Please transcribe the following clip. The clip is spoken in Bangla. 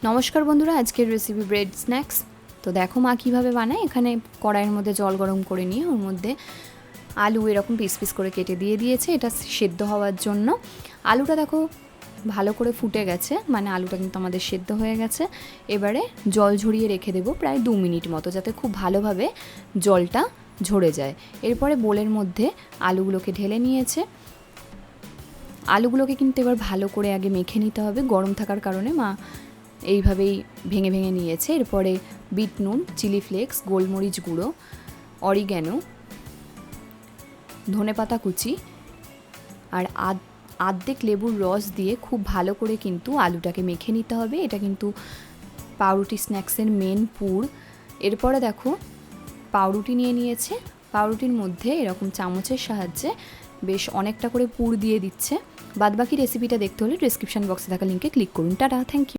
নমস্কার বন্ধুরা, আজকের রেসিপি ব্রেড স্ন্যাক্স। তো দেখো মা কীভাবে বানায়। এখানে কড়াইয়ের মধ্যে জল গরম করে নিয়ে ওর মধ্যে আলু এরকম পিস পিস করে কেটে দিয়ে দিয়েছে, এটা সেদ্ধ হওয়ার জন্য। আলুটা দেখো ভালো করে ফুটে গেছে, মানে আলুটা কিন্তু আমাদের সেদ্ধ হয়ে গেছে। এবারে জল ঝরিয়ে রেখে দেবো প্রায় 2 মিনিট মতো, যাতে খুব ভালোভাবে জলটা ঝরে যায়। এরপরে বোলের মধ্যে আলুগুলোকে ঢেলে নিয়েছে। আলুগুলোকে কিন্তু এবার ভালো করে আগে মেখে নিতে হবে, গরম থাকার কারণে মা এইভাবেই ভেঙে ভেঙে নিয়েছে। এরপরে বিট নুন, চিলি ফ্লেক্স, গোলমরিচ গুঁড়ো, অরিগ্যানো, ধনেপাতা কুচি আর আর্ধেক লেবুর রস দিয়ে খুব ভালো করে কিন্তু আলুটাকে মেখে নিতে হবে। এটা কিন্তু পাউরুটি স্ন্যাক্সের মেন পুর। এরপরে দেখো পাউরুটি নিয়ে নিয়েছে, পাউরুটির মধ্যে এরকম চামচের সাহায্যে বেশ অনেকটা করে পুর দিয়ে দিচ্ছে। বাদবাকি রেসিপিটা দেখতে হলে ডেসক্রিপশন বক্সে থাকা লিঙ্কে ক্লিক করুন। টাটা, থ্যাংক ইউ।